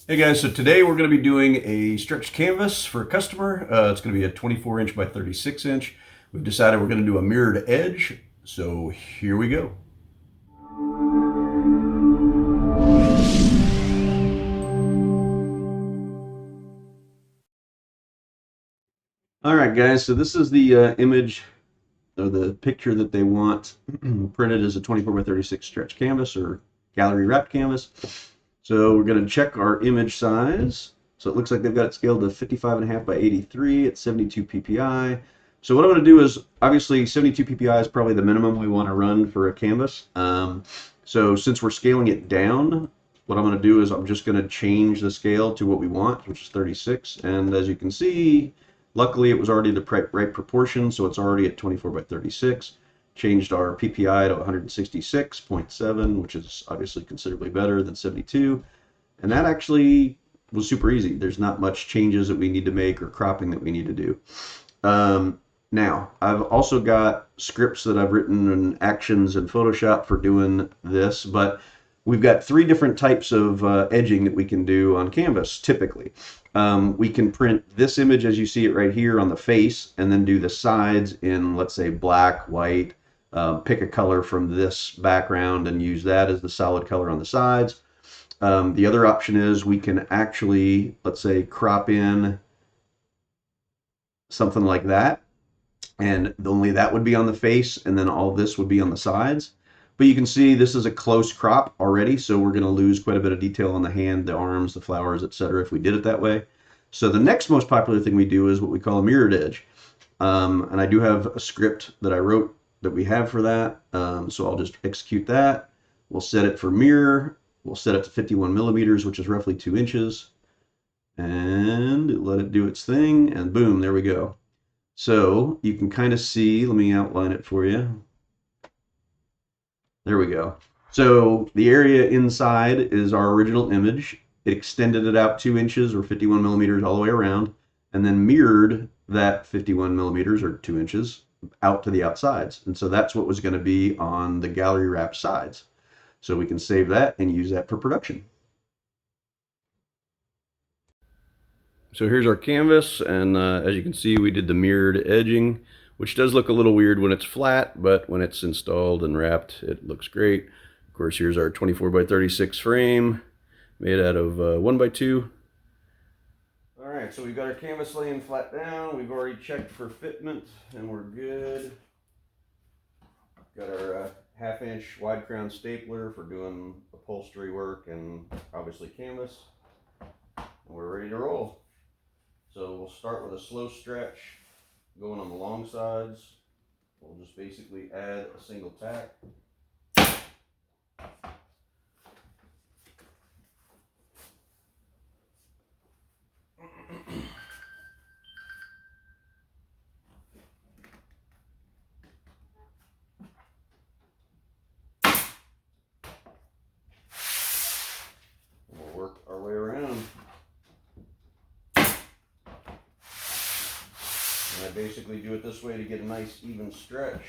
Hey guys, so today we're going to be doing a stretched canvas for a customer. It's going to be a 24 inch by 36 inch. We've decided we're going to do a mirrored edge, so here we go. All right guys, so this is the image or the picture that they want printed as a 24 by 36 stretch canvas or gallery wrapped canvas. So we're going to check our image size. So it looks like they've got it scaled to 55.5 by 83 at 72 ppi. So what I'm going to do is, obviously 72 ppi is probably the minimum we want to run for a canvas. So since we're scaling it down, what I'm going to do is I'm just going to change the scale to what we want, which is 36. And as you can see, luckily it was already the right proportion, so it's already at 24 by 36. Changed our PPI to 166.7, which is obviously considerably better than 72. And that actually was super easy. There's not much changes that we need to make or cropping that we need to do. Now, I've also got scripts that I've written and actions in Photoshop for doing this, but we've got three different types of edging that we can do on canvas, typically. We can print this image as you see it right here on the face, and then do the sides in, let's say, black, white. Pick a color from this background and use that as the solid color on the sides. The other option is we can actually, let's say, crop in something like that, and only that would be on the face, and then all this would be on the sides. But you can see this is a close crop already, so we're going to lose quite a bit of detail on the hand, the arms, the flowers, etc. if we did it that way. So the next most popular thing we do is what we call a mirrored edge. And I do have a script that I wrote that we have for that. So I'll just execute that. We'll set it for mirror. We'll set it to 51 millimeters, which is roughly 2 inches. And let it do its thing, and boom, there we go. So you can kind of see, let me outline it for you. There we go. So the area inside is our original image. It extended it out 2 inches or 51 millimeters all the way around, and then mirrored that 51 millimeters or 2 inches out to the outsides. And so that's what was going to be on the gallery wrap sides. So we can save that and use that for production. So here's our canvas, and as you can see, we did the mirrored edging, which does look a little weird when it's flat, but when it's installed and wrapped, it looks great. Of course, here's our 24 by 36 frame, made out of 1 by 2. All right, so we've got our canvas laying flat down. We've already checked for fitment, and we're good. Got our 1/2 inch wide crown stapler for doing upholstery work and obviously canvas. And we're ready to roll. So we'll start with a slow stretch going on the long sides. We'll just basically add a single tack. We'll work our way around. And I basically do it this way to get a nice even stretch.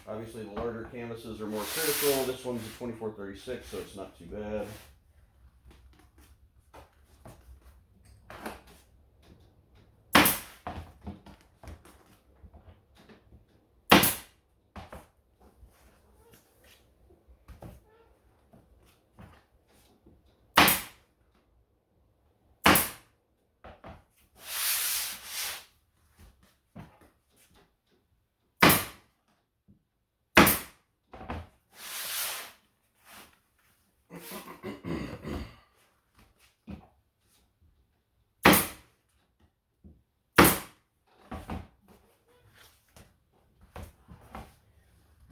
Obviously the larger canvases are more critical. This one's a 24-36, so it's not too bad.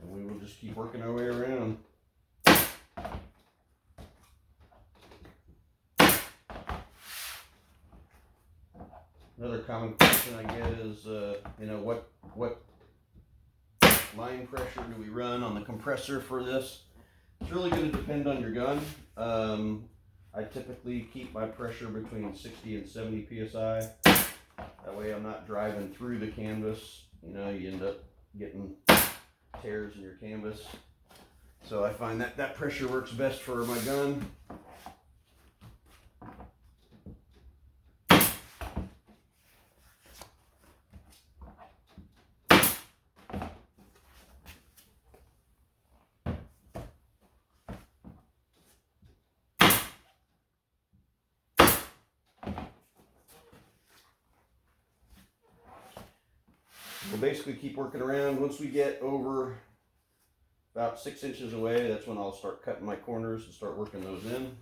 And we will just keep working our way around. Another common question I get is, what line pressure do we run on the compressor for this? It's really going to depend on your gun. I typically keep my pressure between 60 and 70 psi. That way I'm not driving through the canvas. You end up getting tears in your canvas. So I find that pressure works best for my gun. we'll basically keep working around. Once we get over about 6 inches away, that's when I'll start cutting my corners and start working those in.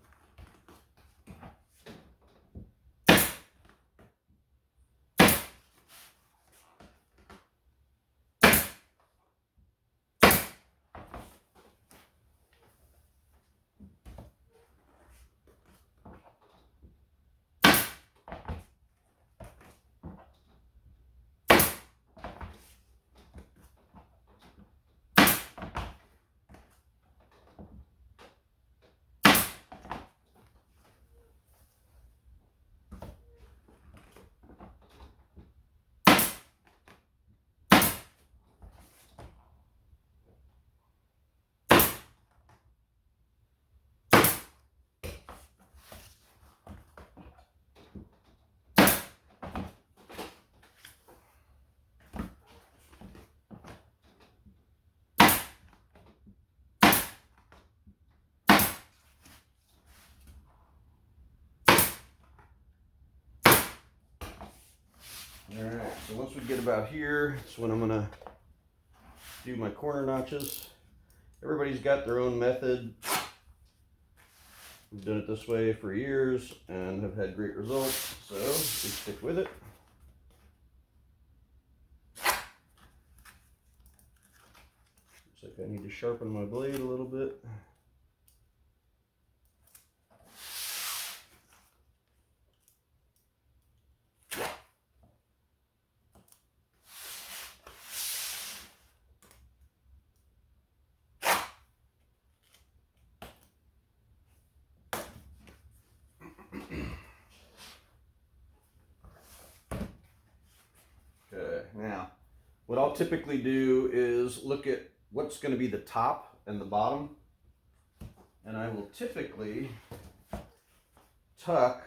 Alright, so once we get about here, that's when I'm going to do my corner notches. Everybody's got their own method. I've done it this way for years and have had great results, so we stick with it. Looks like I need to sharpen my blade a little bit. Okay, now what I'll typically do is look at what's going to be the top and the bottom, and I will typically tuck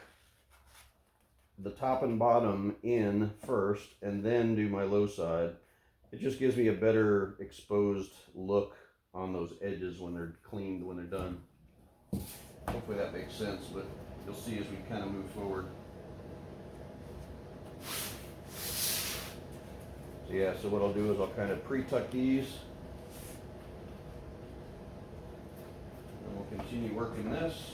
the top and bottom in first and then do my low side. It just gives me a better exposed look on those edges when they're cleaned, when they're done. Hopefully that makes sense, but you'll see as we kind of move forward. So yeah, so what I'll do is I'll kind of pre-tuck these, and we'll continue working this.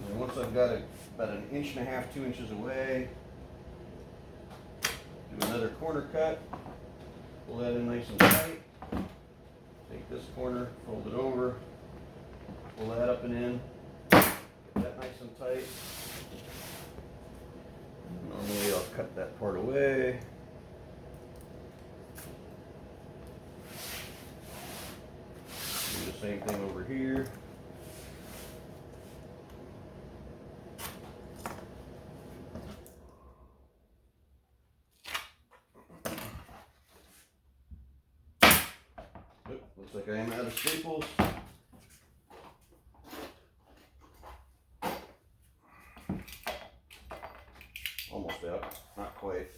And once I've got about 1.5 inches, 2 inches away, do another corner cut, pull that in nice and tight, take this corner, fold it over, pull that up and in, get that nice and tight. Normally I'll cut that part away. Do the same thing over here. Looks like I am out of staples. Almost out, not quite.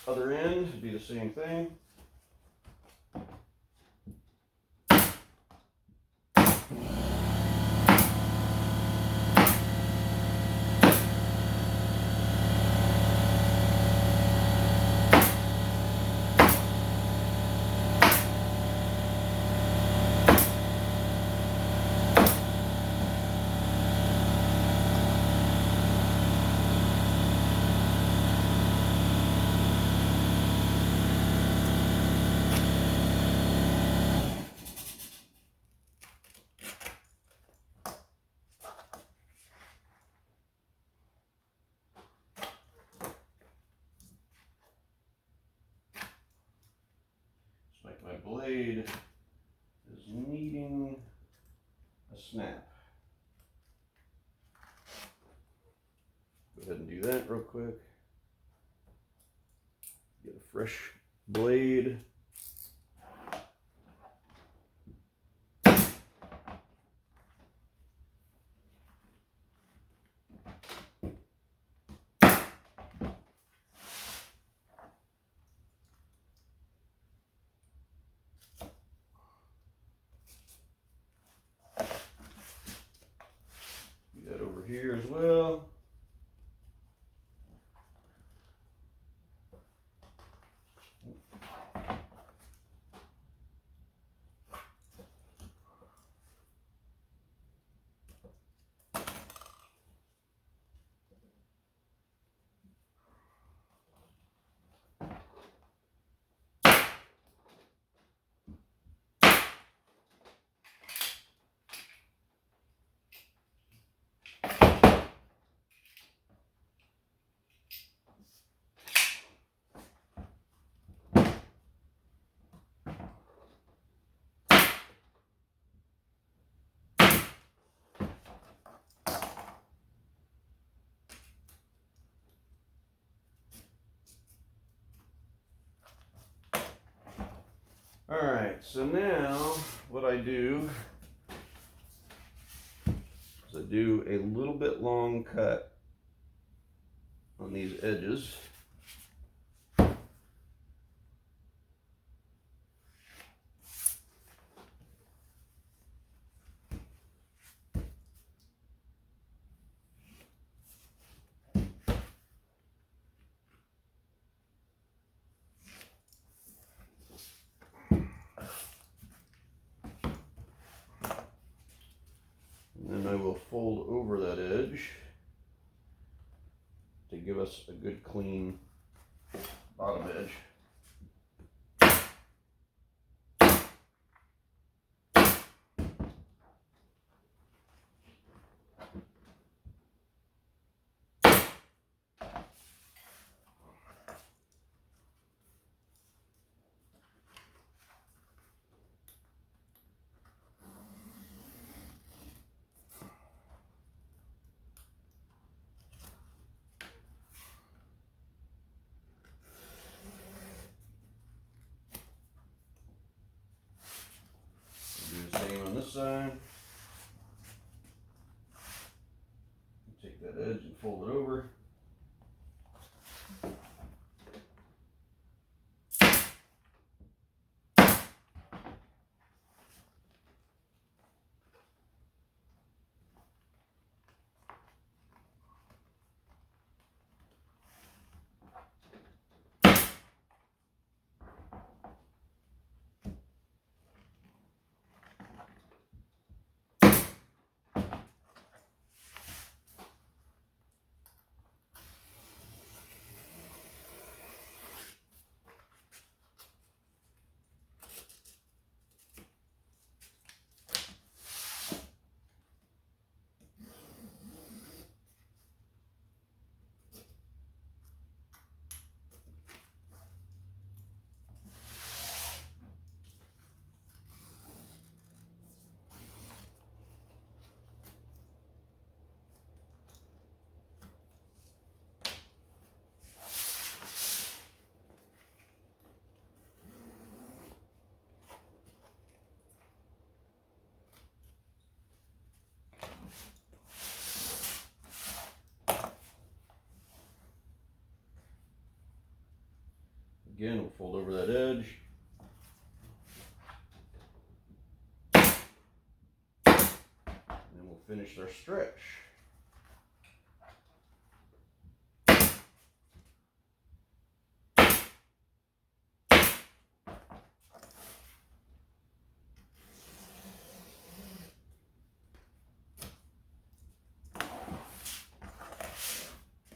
Other end, do the same thing. blade is needing a snap. Go ahead and do that real quick. Get a fresh blade. Do that over here as well. All right, so now what I do is I do a little bit long cut on these edges. And then I will fold over that edge to give us a good clean bottom edge. Do the same on this side. Take that edge and fold it over. Again, we'll fold over that edge. And then we'll finish our stretch.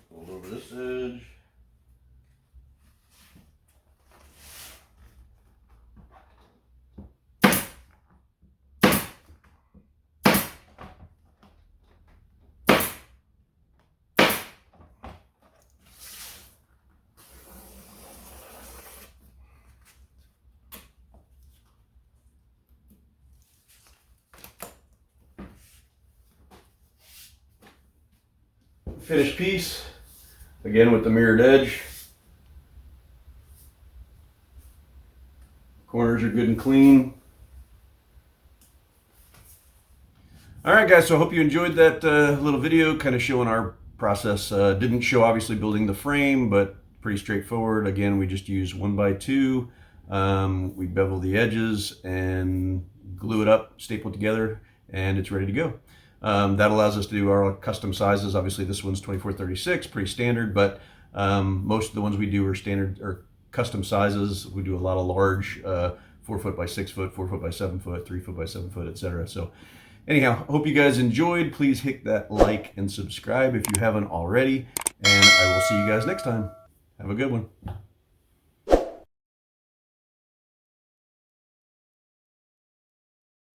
Fold over this edge. finished piece, again with the mirrored edge. Corners are good and clean. All right, guys, so I hope you enjoyed that little video kind of showing our process. Didn't show obviously building the frame, but pretty straightforward. Again, we just use 1x2. We bevel the edges and glue it up, staple it together, and it's ready to go. That allows us to do our custom sizes. Obviously, this one's 24-36, pretty standard, but most of the ones we do are standard or custom sizes. We do a lot of large 4 foot by 6 foot, 4 foot by 7 foot, 3 foot by 7 foot, etc. So anyhow, hope you guys enjoyed. Please hit that like and subscribe if you haven't already, and I will see you guys next time. Have a good one.